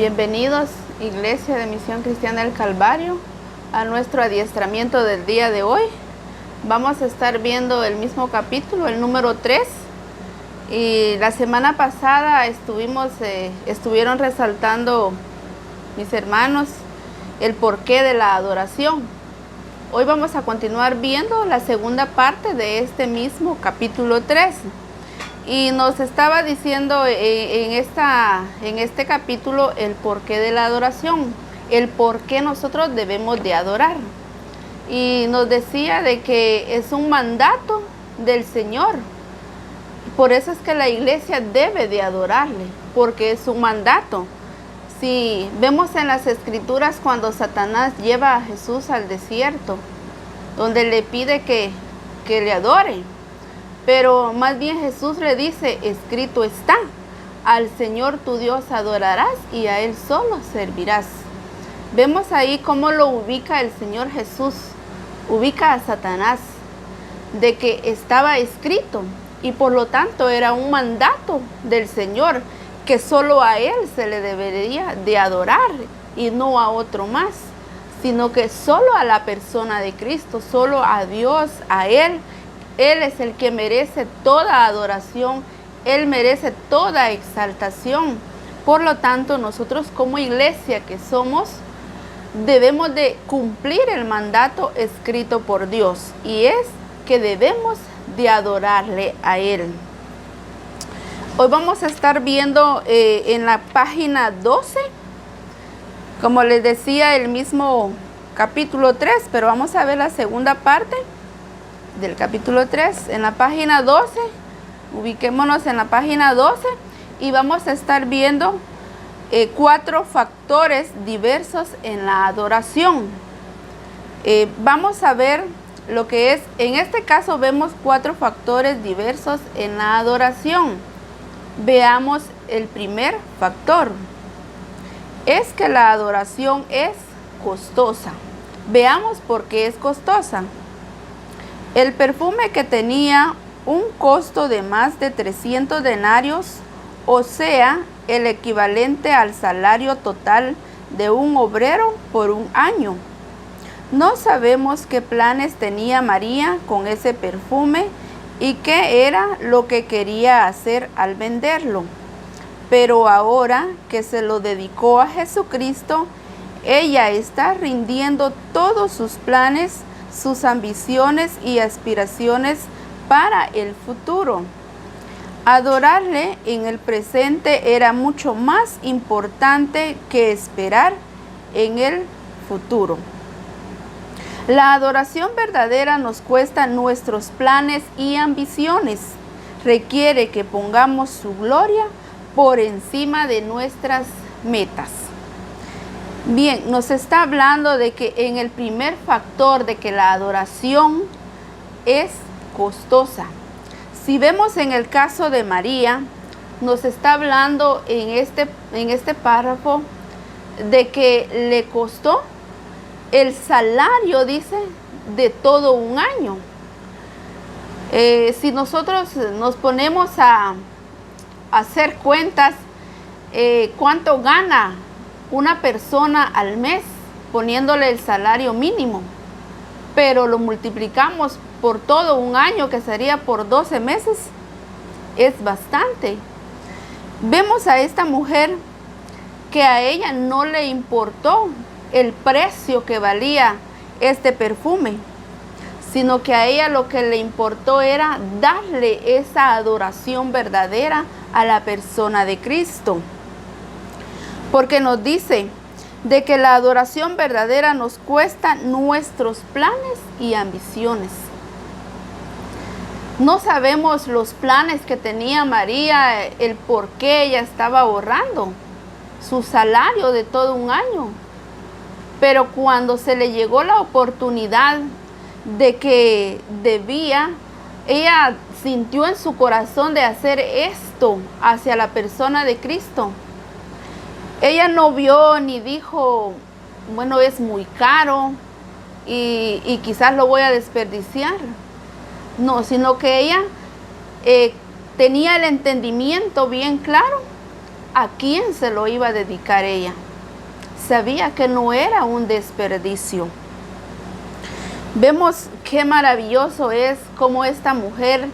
Bienvenidos, Iglesia de Misión Cristiana del Calvario, a nuestro adiestramiento del día de hoy. Vamos a estar viendo el mismo capítulo, el número 3. Y la semana pasada estuvieron resaltando mis hermanos el porqué de la adoración. Hoy vamos a continuar viendo la segunda parte de este mismo capítulo 3. Y nos estaba diciendo en este capítulo el porqué de la adoración, el por qué nosotros debemos de adorar. Y nos decía de que es un mandato del Señor. Por eso es que la iglesia debe de adorarle, porque es un mandato. Si vemos en las escrituras cuando Satanás lleva a Jesús al desierto, donde le pide que le adore. Pero más bien Jesús le dice, escrito está, al Señor tu Dios adorarás y a Él solo servirás. Vemos ahí cómo lo ubica el Señor Jesús, ubica a Satanás, de que estaba escrito y por lo tanto era un mandato del Señor, que solo a Él se le debería de adorar y no a otro más, sino que solo a la persona de Cristo, solo a Dios, a Él. Él es el que merece toda adoración, Él merece toda exaltación. Por lo tanto, nosotros como iglesia que somos, debemos de cumplir el mandato escrito por Dios, y es que debemos de adorarle a Él. Hoy vamos a estar viendo en la página 12, como les decía, el mismo capítulo 3, pero vamos a ver la segunda parte del capítulo 3, en la página 12, ubiquémonos en la página 12 y vamos a estar viendo 4 factores diversos en la adoración. Vamos a ver lo que es, en este caso vemos 4 factores diversos en la adoración. Veamos el primer factor, es que la adoración es costosa. Veamos por qué es costosa. El perfume, que tenía un costo de más de 300 denarios, o sea, el equivalente al salario total de un obrero por un año. No sabemos qué planes tenía María con ese perfume y qué era lo que quería hacer al venderlo. Pero ahora que se lo dedicó a Jesucristo, ella está rindiendo todos sus planes, sus ambiciones y aspiraciones para el futuro. Adorarle en el presente era mucho más importante que esperar en el futuro. La adoración verdadera nos cuesta nuestros planes y ambiciones. Requiere que pongamos su gloria por encima de nuestras metas. Bien, nos está hablando de que en el primer factor de que la adoración es costosa. Si vemos en el caso de María, nos está hablando en este párrafo de que le costó el salario, dice, de todo un año. Si nosotros nos ponemos a hacer cuentas, ¿cuánto gana una persona al mes poniéndole el salario mínimo? Pero lo multiplicamos por todo un año, que sería por 12 meses, es bastante. Vemos a esta mujer que a ella no le importó el precio que valía este perfume, sino que a ella lo que le importó era darle esa adoración verdadera a la persona de Cristo. Porque nos dice de que la adoración verdadera nos cuesta nuestros planes y ambiciones. No sabemos los planes que tenía María, el por qué ella estaba ahorrando su salario de todo un año. Pero cuando se le llegó la oportunidad de que debía, ella sintió en su corazón de hacer esto hacia la persona de Cristo. Ella no vio ni dijo, bueno, es muy caro y quizás lo voy a desperdiciar. No, sino que ella tenía el entendimiento bien claro a quién se lo iba a dedicar ella. Sabía que no era un desperdicio. Vemos qué maravilloso es cómo esta mujer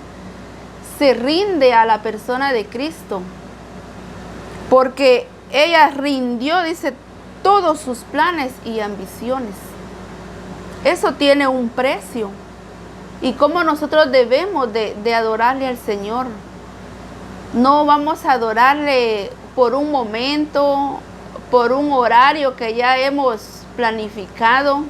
se rinde a la persona de Cristo. Porque ella rindió, dice, todos sus planes y ambiciones. Eso tiene un precio. Y cómo nosotros debemos de adorarle al Señor. No vamos a adorarle por un momento, por un horario que ya hemos planificado.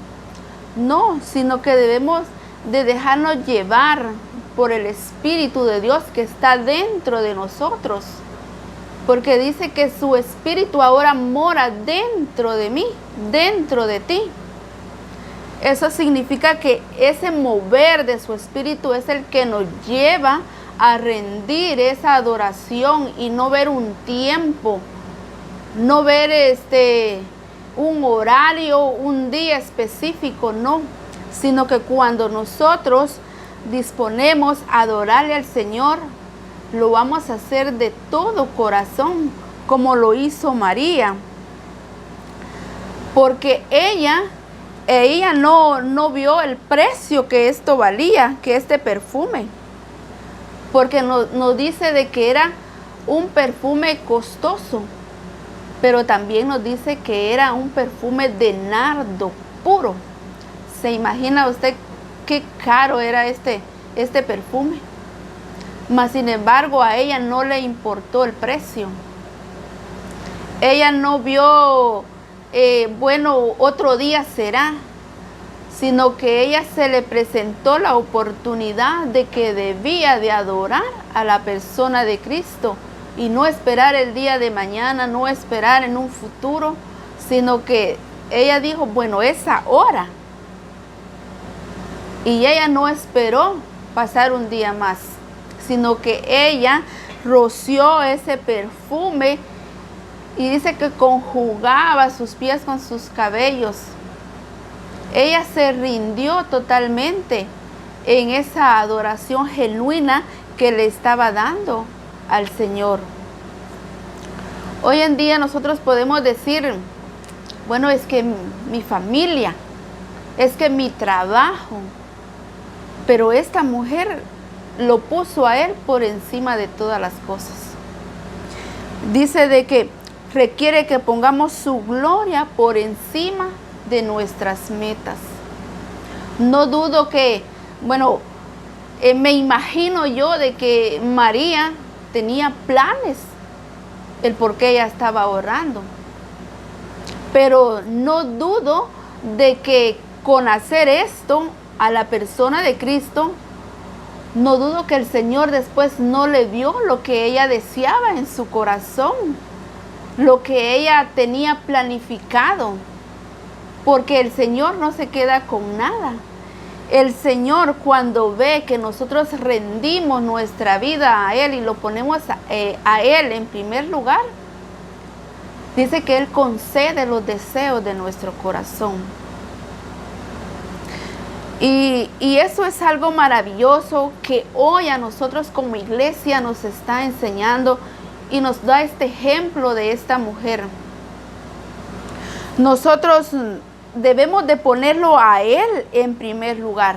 No, sino que debemos de dejarnos llevar por el Espíritu de Dios que está dentro de nosotros. Porque dice que su Espíritu ahora mora dentro de mí, dentro de ti. Eso significa que ese mover de su Espíritu es el que nos lleva a rendir esa adoración y no ver un tiempo, no ver un horario, un día específico, no, sino que cuando nosotros disponemos a adorarle al Señor, lo vamos a hacer de todo corazón, como lo hizo María, porque ella no vio el precio que esto valía, que este perfume, porque nos dice de que era un perfume costoso, pero también nos dice que era un perfume de nardo puro. ¿Se imagina usted qué caro era este perfume? Mas sin embargo a ella no le importó el precio. Ella no vio, bueno, otro día será, sino que ella se le presentó la oportunidad de que debía de adorar a la persona de Cristo y no esperar el día de mañana, no esperar en un futuro, sino que ella dijo, bueno, es ahora. Y ella no esperó pasar un día más, sino que ella roció ese perfume y dice que conjugaba sus pies con sus cabellos. Ella se rindió totalmente en esa adoración genuina que le estaba dando al Señor. Hoy en día nosotros podemos decir, bueno, es que mi familia, es que mi trabajo, pero esta mujer lo puso a Él por encima de todas las cosas. Dice de que requiere que pongamos su gloria por encima de nuestras metas. No dudo que, bueno, me imagino yo de que María tenía planes, el por qué ella estaba orando. Pero no dudo de que con hacer esto a la persona de Cristo, no dudo que el Señor después no le dio lo que ella deseaba en su corazón, lo que ella tenía planificado, porque el Señor no se queda con nada. El Señor, cuando ve que nosotros rendimos nuestra vida a Él y lo ponemos a Él en primer lugar, dice que Él concede los deseos de nuestro corazón. Y eso es algo maravilloso que hoy a nosotros como iglesia nos está enseñando y nos da este ejemplo de esta mujer. Nosotros debemos de ponerlo a Él en primer lugar.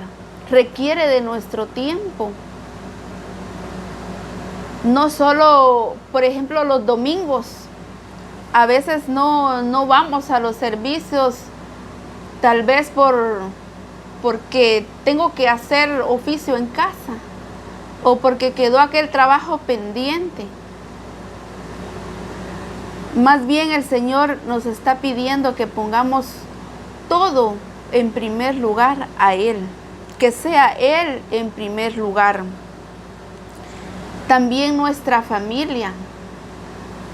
Requiere de nuestro tiempo. No solo, por ejemplo, los domingos. A veces no vamos a los servicios, tal vez porque tengo que hacer oficio en casa o porque quedó aquel trabajo pendiente. Más bien el Señor nos está pidiendo que pongamos todo en primer lugar a Él, que sea Él en primer lugar. También nuestra familia.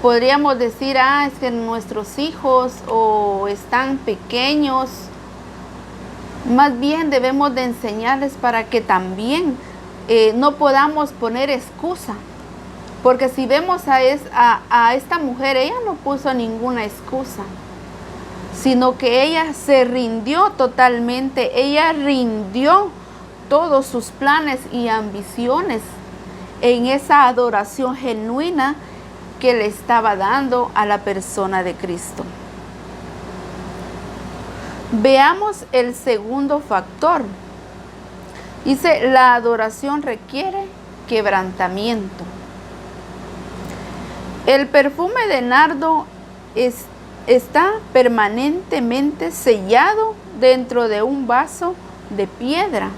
Podríamos decir, es que nuestros hijos o están pequeños. Más bien debemos de enseñarles para que también no podamos poner excusa. Porque si vemos a esta mujer, ella no puso ninguna excusa, sino que ella se rindió totalmente. Ella rindió todos sus planes y ambiciones en esa adoración genuina que le estaba dando a la persona de Cristo. Veamos el segundo factor. Dice, la adoración requiere quebrantamiento. El perfume de nardo está permanentemente sellado dentro de un vaso de piedra.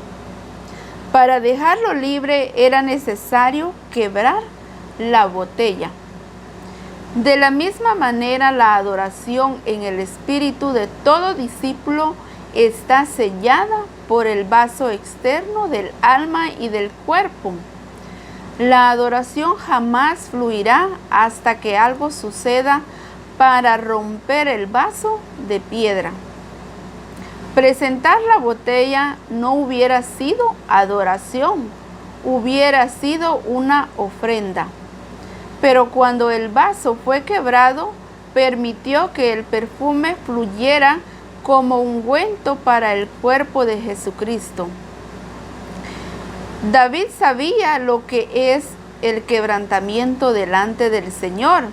Para dejarlo libre era necesario quebrar la botella. De la misma manera, la adoración en el espíritu de todo discípulo está sellada por el vaso externo del alma y del cuerpo. La adoración jamás fluirá hasta que algo suceda para romper el vaso de piedra. Presentar la botella no hubiera sido adoración, hubiera sido una ofrenda. Pero cuando el vaso fue quebrado, permitió que el perfume fluyera como ungüento para el cuerpo de Jesucristo. David sabía lo que es el quebrantamiento delante del Señor.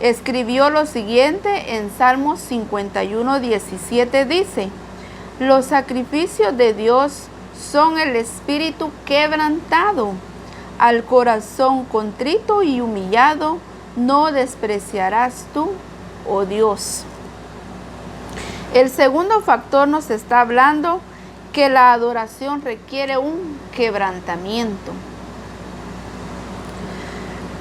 Escribió lo siguiente en Salmos 51:17, dice: los sacrificios de Dios son el espíritu quebrantado. Al corazón contrito y humillado no despreciarás tú, oh Dios. El segundo factor nos está hablando que la adoración requiere un quebrantamiento.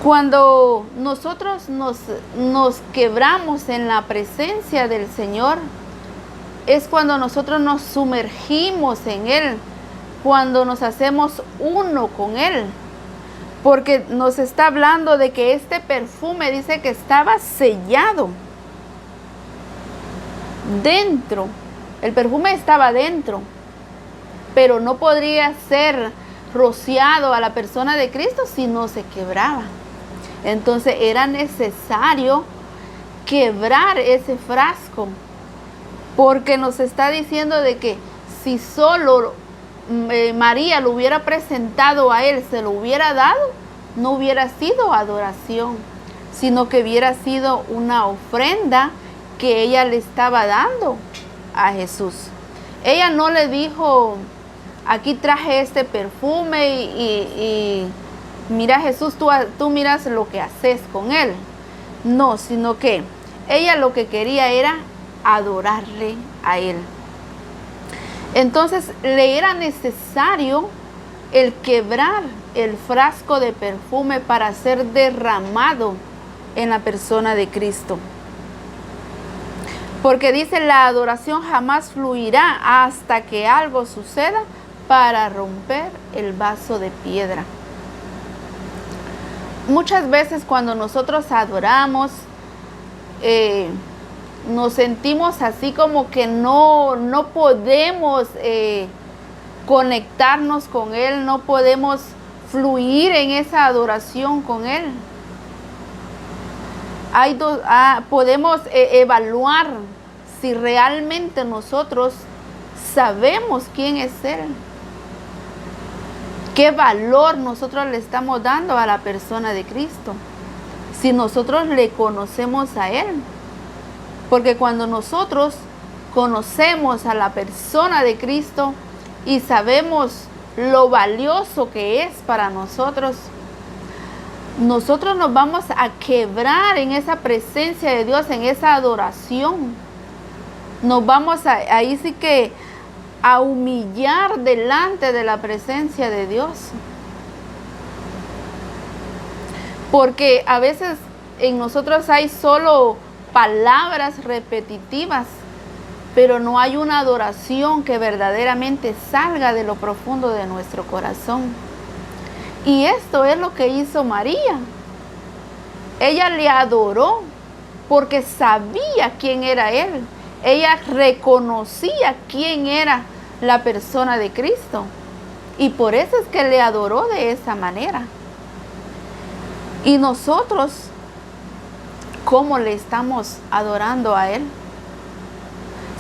Cuando nosotros nos quebramos en la presencia del Señor, es cuando nosotros nos sumergimos en Él, cuando nos hacemos uno con Él. Porque nos está hablando de que este perfume dice que estaba sellado dentro. El perfume estaba dentro, pero no podría ser rociado a la persona de Cristo si no se quebraba. Entonces era necesario quebrar ese frasco, porque nos está diciendo de que si solo María lo hubiera presentado a Él, se lo hubiera dado, no hubiera sido adoración, sino que hubiera sido una ofrenda que ella le estaba dando a Jesús. Ella no le dijo, aquí traje este perfume y mira Jesús, tú miras lo que haces con él. No, sino que ella lo que quería era adorarle a Él. Entonces le era necesario el quebrar el frasco de perfume para ser derramado en la persona de Cristo. Porque dice, la adoración jamás fluirá hasta que algo suceda para romper el vaso de piedra. Muchas veces cuando nosotros adoramos, nos sentimos así como que no podemos conectarnos con Él, no podemos fluir en esa adoración con Él. Podemos evaluar si realmente nosotros sabemos quién es Él, qué valor nosotros le estamos dando a la persona de Cristo, si nosotros le conocemos a Él. Porque cuando nosotros conocemos a la persona de Cristo y sabemos lo valioso que es para nosotros, nosotros nos vamos a quebrar en esa presencia de Dios, en esa adoración. Nos vamos ahí sí que a humillar delante de la presencia de Dios. Porque a veces en nosotros hay solo palabras repetitivas, pero no hay una adoración que verdaderamente salga de lo profundo de nuestro corazón. Y esto es lo que hizo María. Ella le adoró porque sabía quién era Él. Ella reconocía quién era la persona de Cristo. Y por eso es que le adoró de esa manera. Y nosotros, ¿cómo le estamos adorando a Él?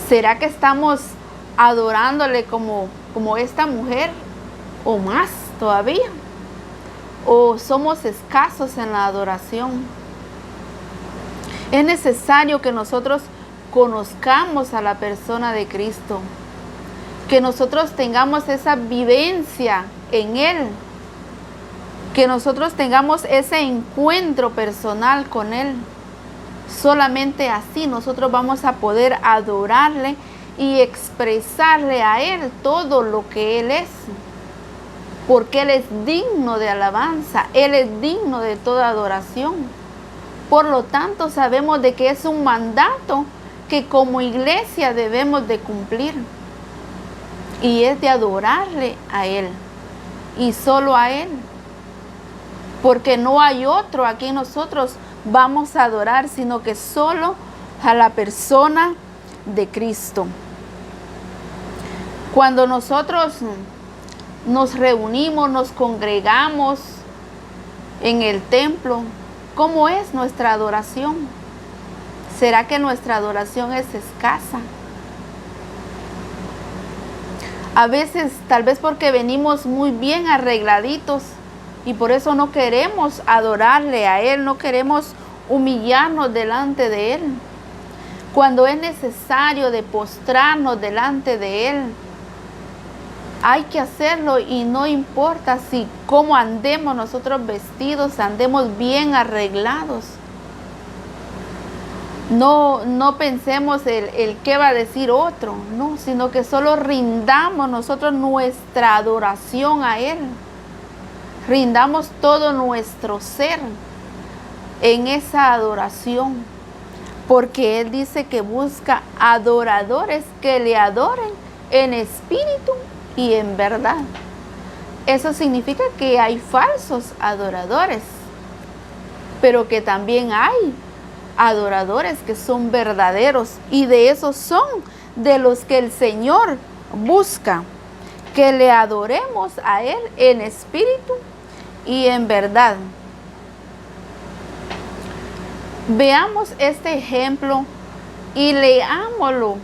¿Será que estamos adorándole como esta mujer o más todavía? ¿O somos escasos en la adoración? Es necesario que nosotros conozcamos a la persona de Cristo, que nosotros tengamos esa vivencia en Él, que nosotros tengamos ese encuentro personal con Él. Solamente así nosotros vamos a poder adorarle y expresarle a Él todo lo que Él es, porque Él es digno de alabanza, Él es digno de toda adoración. Por lo tanto, sabemos de que es un mandato que como iglesia debemos de cumplir, y es de adorarle a Él y solo a Él, porque no hay otro a quien nosotros vamos a adorar, sino que solo a la persona de Cristo. Cuando nosotros nos reunimos, nos congregamos en el templo, ¿cómo es nuestra adoración? ¿Será que nuestra adoración es escasa? A veces, tal vez porque venimos muy bien arregladitos y por eso no queremos adorarle a Él, no queremos humillarnos delante de Él. Cuando es necesario de postrarnos delante de Él, hay que hacerlo, y no importa si cómo andemos nosotros vestidos, andemos bien arreglados. No pensemos el qué va a decir otro, no, sino que solo rindamos nosotros nuestra adoración a Él. Rindamos todo nuestro ser en esa adoración, porque Él dice que busca adoradores que le adoren en espíritu y en verdad. Eso significa que hay falsos adoradores, pero que también hay adoradores que son verdaderos, y de esos son de los que el Señor busca, que le adoremos a Él en espíritu y en verdad. Veamos este ejemplo y leámoslo,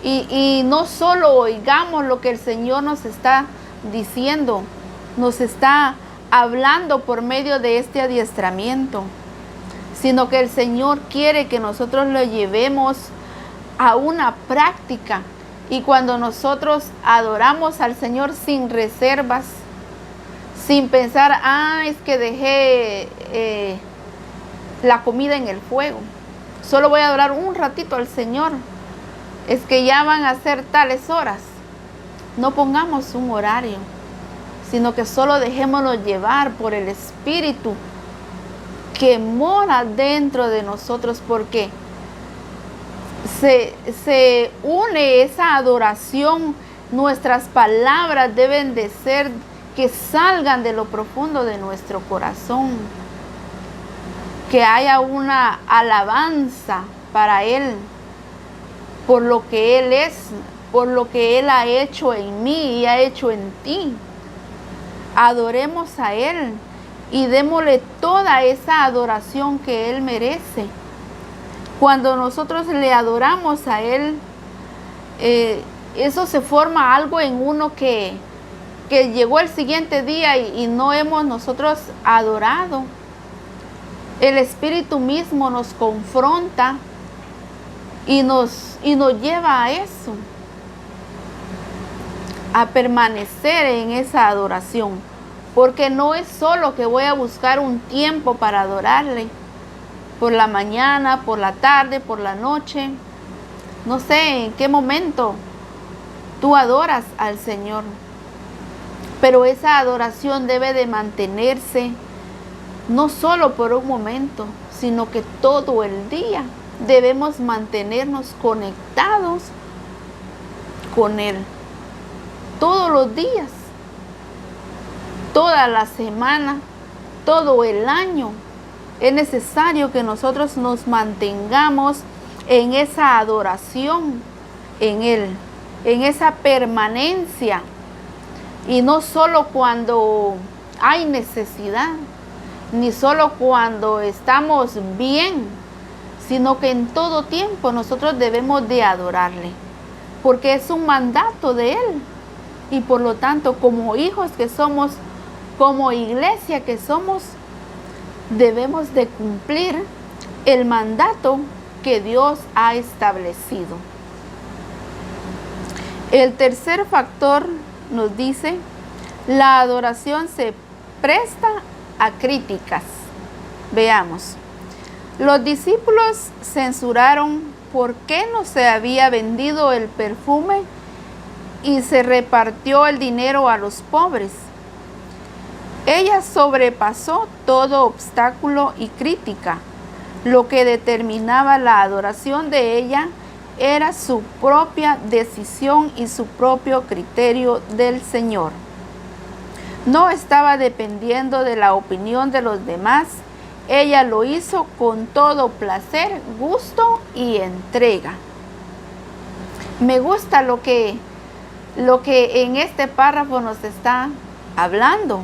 y no solo oigamos lo que el Señor nos está diciendo, nos está hablando por medio de este adiestramiento, sino que el Señor quiere que nosotros lo llevemos a una práctica. Y cuando nosotros adoramos al Señor sin reservas, sin pensar, es que dejé la comida en el fuego, solo voy a adorar un ratito al Señor, es que ya van a ser tales horas. No pongamos un horario, sino que solo dejémonos llevar por el Espíritu que mora dentro de nosotros, porque se une esa adoración. Nuestras palabras deben de ser que salgan de lo profundo de nuestro corazón, que haya una alabanza para Él, por lo que Él es, por lo que Él ha hecho en mí y ha hecho en ti. Adoremos a Él y démosle toda esa adoración que Él merece. Cuando nosotros le adoramos a Él, eso se forma algo en uno que llegó el siguiente día y no hemos nosotros adorado. El Espíritu mismo nos confronta y nos lleva a eso, a permanecer en esa adoración. Porque no es solo que voy a buscar un tiempo para adorarle, por la mañana, por la tarde, por la noche. No sé en qué momento tú adoras al Señor, pero esa adoración debe de mantenerse no solo por un momento, sino que todo el día debemos mantenernos conectados con Él. Todos los días, toda la semana, todo el año, es necesario que nosotros nos mantengamos en esa adoración en Él, en esa permanencia, y no solo cuando hay necesidad, ni solo cuando estamos bien, sino que en todo tiempo nosotros debemos de adorarle, porque es un mandato de Él, y por lo tanto, como hijos que somos, como iglesia que somos, debemos de cumplir el mandato que Dios ha establecido. El tercer factor nos dice, la adoración se presta a críticas. Veamos. Los discípulos censuraron por qué no se había vendido el perfume y se repartió el dinero a los pobres. Ella sobrepasó todo obstáculo y crítica. Lo que determinaba la adoración de ella era su propia decisión y su propio criterio del Señor. No estaba dependiendo de la opinión de los demás. Ella lo hizo con todo placer, gusto y entrega. Me gusta lo que en este párrafo nos está hablando,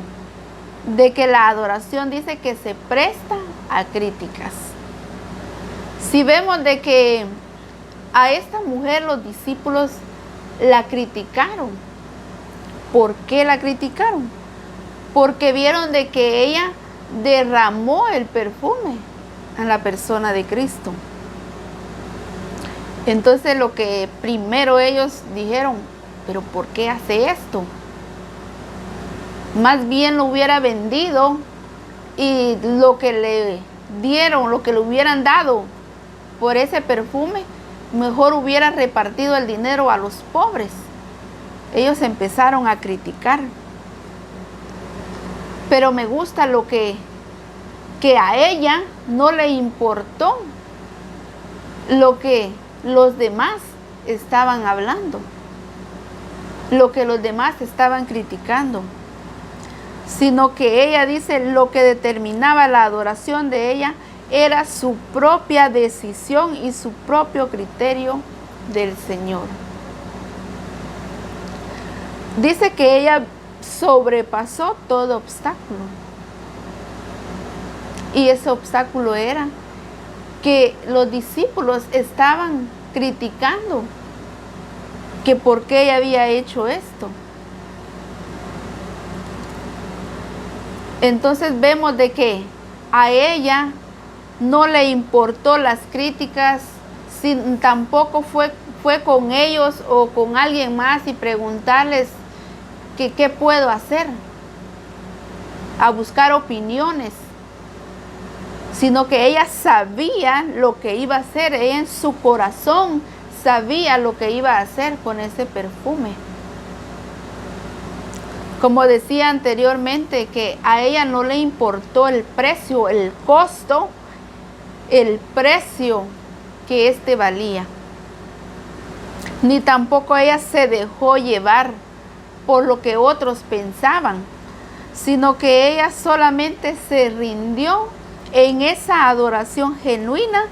de que la adoración dice que se presta a críticas. Si vemos de que a esta mujer los discípulos la criticaron. ¿Por qué la criticaron? Porque vieron de que ella derramó el perfume en la persona de Cristo. Entonces lo que primero ellos dijeron, pero ¿por qué hace esto? Más bien lo hubiera vendido y lo que le dieron, lo que le hubieran dado por ese perfume, mejor hubiera repartido el dinero a los pobres. Ellos empezaron a criticar. Pero me gusta lo que a ella no le importó lo que los demás estaban hablando, lo que los demás estaban criticando, sino que ella dice lo que determinaba la adoración de ella era su propia decisión y su propio criterio del Señor. Dice que ella sobrepasó todo obstáculo. Y ese obstáculo era que los discípulos estaban criticando que por qué ella había hecho esto. Entonces vemos de que a ella no le importó las críticas, tampoco fue con ellos o con alguien más y preguntarles que qué puedo hacer, a buscar opiniones, sino que ella sabía lo que iba a hacer. Ella en su corazón sabía lo que iba a hacer con ese perfume. Como decía anteriormente, que a ella no le importó el precio, el costo, el precio que este valía. Ni tampoco ella se dejó llevar por lo que otros pensaban, sino que ella solamente se rindió en esa adoración genuina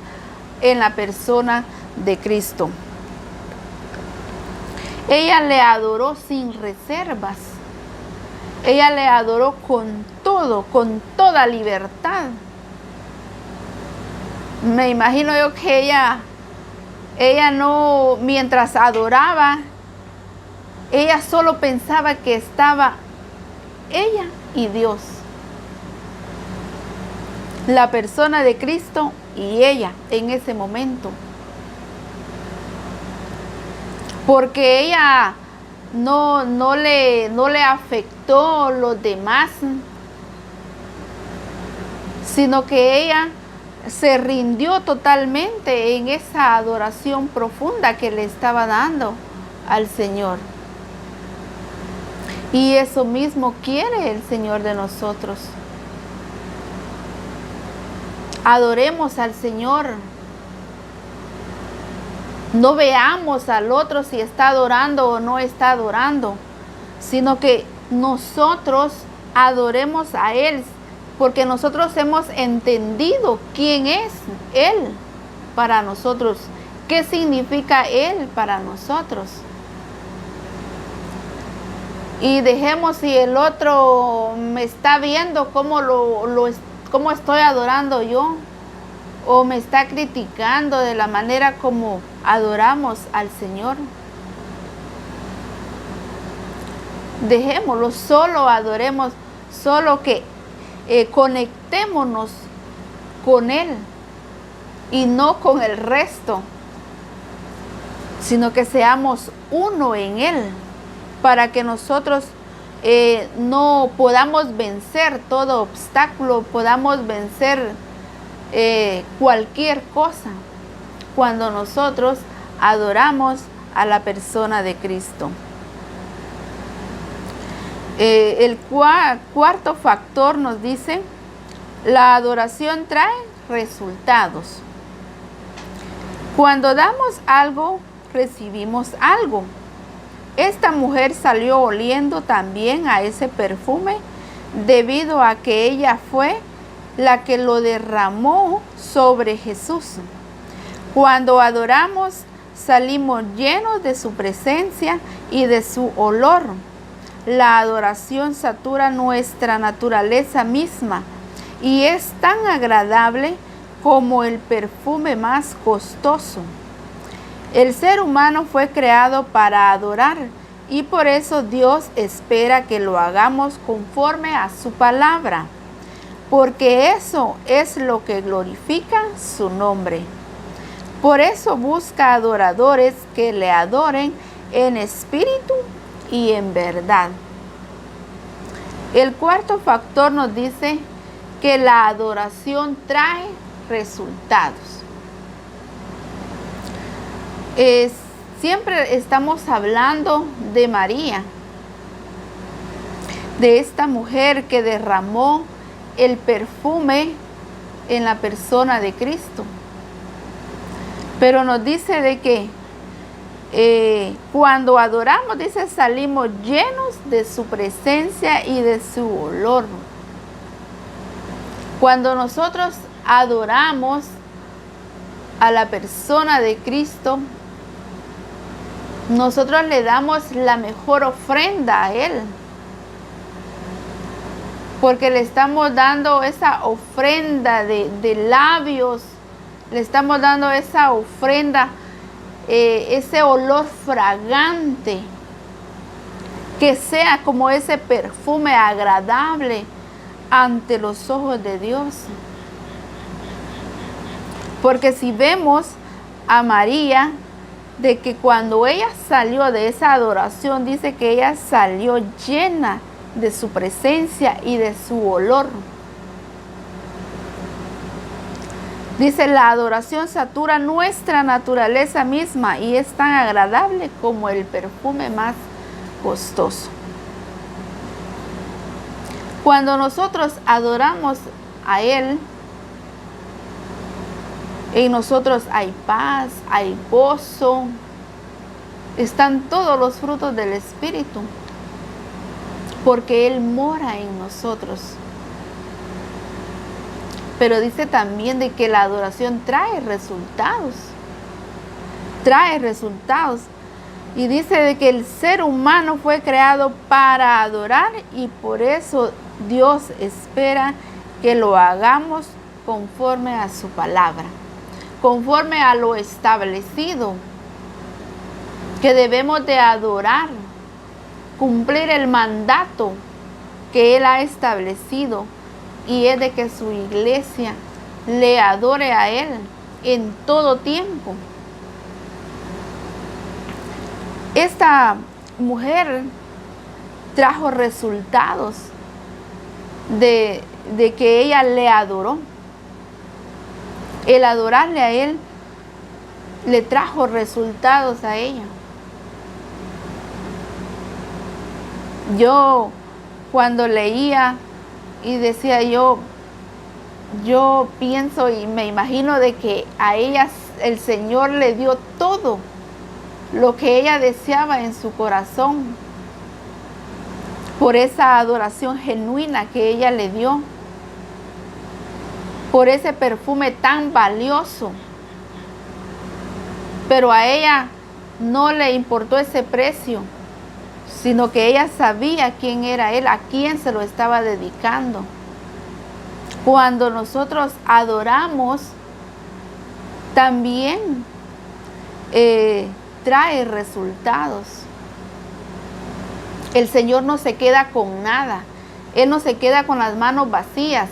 en la persona de Cristo. Ella le adoró sin reservas. Ella le adoró con todo, con toda libertad. Me imagino yo que ella no, mientras adoraba, ella solo pensaba que estaba ella y Dios, la persona de Cristo y ella en ese momento. Porque ella no le afectó los demás, sino que ella se rindió totalmente en esa adoración profunda que le estaba dando al Señor. Y eso mismo quiere el Señor de nosotros. Adoremos al Señor. No veamos al otro si está adorando o no está adorando, sino que nosotros adoremos a Él, porque nosotros hemos entendido quién es Él para nosotros, qué significa Él para nosotros. Y dejemos si el otro me está viendo cómo estoy adorando yo, o me está criticando de la manera como adoramos al Señor. Dejémoslo, solo adoremos, solo que conectémonos con Él, y no con el resto, sino que seamos uno en Él, para que nosotros no podamos vencer todo obstáculo, podamos vencer cualquier cosa cuando nosotros adoramos a la persona de Cristo. El cuarto factor nos dice: la adoración trae resultados. Cuando damos algo, recibimos algo. Esta mujer salió oliendo también a ese perfume debido a que ella fue la que lo derramó sobre Jesús. Cuando adoramos, salimos llenos de su presencia y de su olor. La adoración satura nuestra naturaleza misma y es tan agradable como el perfume más costoso. El ser humano fue creado para adorar y por eso Dios espera que lo hagamos conforme a su palabra, porque eso es lo que glorifica su nombre. Por eso busca adoradores que le adoren en espíritu y en verdad. El cuarto factor nos dice que la adoración trae resultados. Siempre estamos hablando de María, de esta mujer que derramó el perfume en la persona de Cristo. Pero nos dice de que cuando adoramos, dice, salimos llenos de su presencia y de su olor. Cuando nosotros adoramos a la persona de Cristo, nosotros le damos la mejor ofrenda a Él, porque le estamos dando esa ofrenda de labios, le estamos dando esa ofrenda, ese olor fragante, que sea como ese perfume agradable ante los ojos de Dios. Porque si vemos a María, de que cuando ella salió de esa adoración, dice que ella salió llena de su presencia y de su olor. Dice, la adoración satura nuestra naturaleza misma y es tan agradable como el perfume más costoso. Cuando nosotros adoramos a Él, en nosotros hay paz, hay gozo, están todos los frutos del Espíritu, porque Él mora en nosotros. Pero dice también de que la adoración trae resultados. Trae resultados. Y dice de que el ser humano fue creado para adorar y por eso Dios espera que lo hagamos conforme a su palabra, conforme a lo establecido, que debemos de adorar, cumplir el mandato que Él ha establecido, y es de que su iglesia le adore a Él en todo tiempo. Esta mujer trajo resultados de que ella le adoró. El adorarle a Él le trajo resultados a ella. Yo cuando leía y decía yo pienso y me imagino de que a ella el Señor le dio todo lo que ella deseaba en su corazón por esa adoración genuina que ella le dio, por ese perfume tan valioso. Pero a ella no le importó ese precio, sino que ella sabía quién era Él, a quién se lo estaba dedicando. Cuando nosotros adoramos, también trae resultados. El Señor no se queda con nada. Él no se queda con las manos vacías,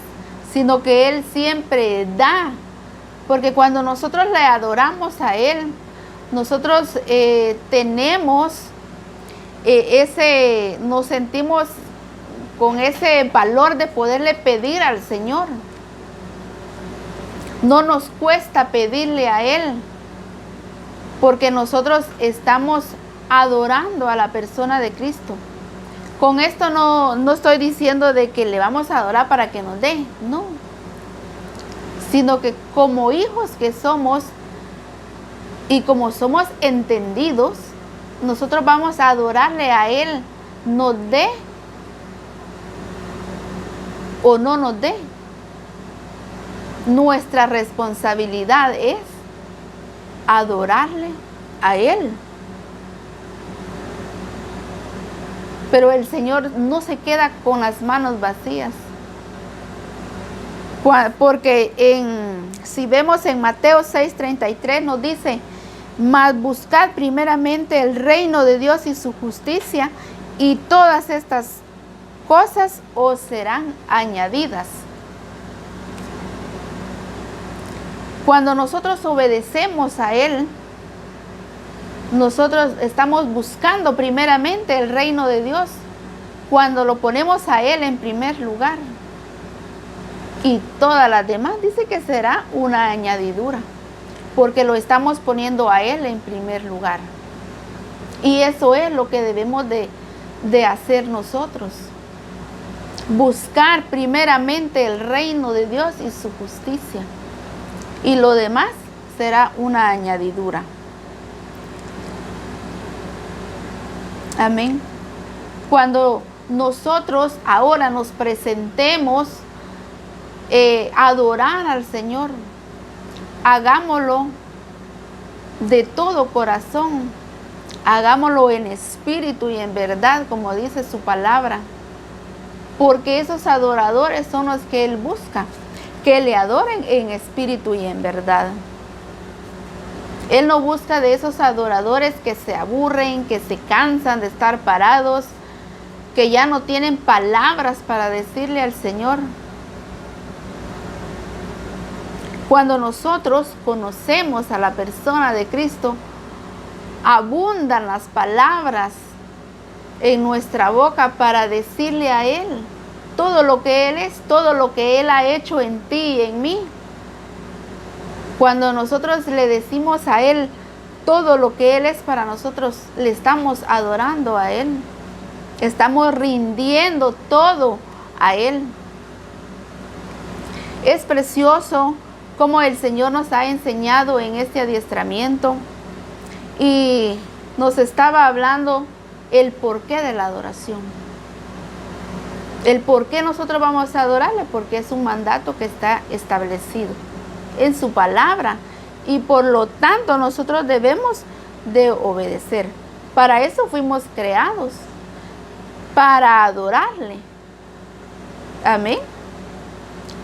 sino que Él siempre da Porque cuando nosotros le adoramos a Él, nosotros tenemos nos sentimos con ese valor de poderle pedir al Señor. No nos cuesta pedirle a Él, porque nosotros estamos adorando a la persona de Cristo. Con esto no estoy diciendo de que le vamos a adorar para que nos dé, no. Sino que como hijos que somos y como somos entendidos, nosotros vamos a adorarle a Él, nos dé o no nos dé. Nuestra responsabilidad es adorarle a Él. Pero el Señor no se queda con las manos vacías. Porque si vemos en Mateo 6:33 nos dice: mas buscad primeramente el reino de Dios y su justicia, y todas estas cosas os serán añadidas. Cuando nosotros obedecemos a Él, nosotros estamos buscando primeramente el reino de Dios, cuando lo ponemos a Él en primer lugar. Y todas las demás dice que será una añadidura, porque lo estamos poniendo a Él en primer lugar. Y eso es lo que debemos de hacer nosotros. Buscar primeramente el reino de Dios y su justicia. Y lo demás será una añadidura. Amén. Cuando nosotros ahora nos presentemos a adorar al Señor, hagámoslo de todo corazón, hagámoslo en espíritu y en verdad, como dice su palabra, porque esos adoradores son los que Él busca, que le adoren en espíritu y en verdad. Él no busca de esos adoradores que se aburren, que se cansan de estar parados, que ya no tienen palabras para decirle al Señor. Cuando nosotros conocemos a la persona de Cristo, abundan las palabras en nuestra boca para decirle a Él todo lo que Él es, todo lo que Él ha hecho en ti y en mí. Cuando nosotros le decimos a Él todo lo que Él es para nosotros, le estamos adorando a Él. Estamos rindiendo todo a Él. Es precioso como el Señor nos ha enseñado en este adiestramiento, y nos estaba hablando el porqué de la adoración. El por qué nosotros vamos a adorarle, porque es un mandato que está establecido en su palabra, y por lo tanto nosotros debemos de obedecer. Para eso fuimos creados, para adorarle. Amén.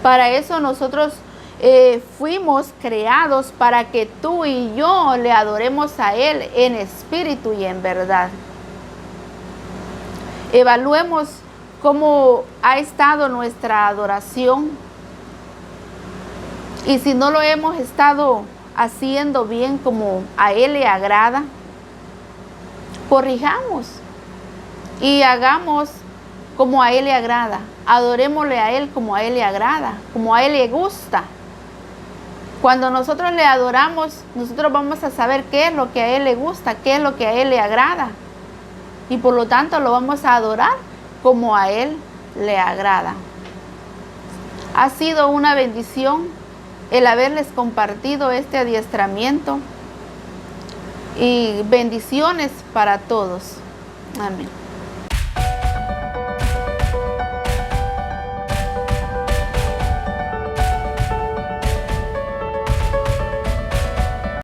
Para eso nosotros fuimos creados, para que tú y yo le adoremos a Él en espíritu y en verdad. Evaluemos cómo ha estado nuestra adoración, y si no lo hemos estado haciendo bien como a Él le agrada, corrijamos y hagamos como a Él le agrada. Adorémosle a Él como a Él le agrada, como a Él le gusta. Cuando nosotros le adoramos, nosotros vamos a saber qué es lo que a Él le gusta, qué es lo que a Él le agrada, y por lo tanto lo vamos a adorar como a Él le agrada. Ha sido una bendición el haberles compartido este adiestramiento, y bendiciones para todos. Amén.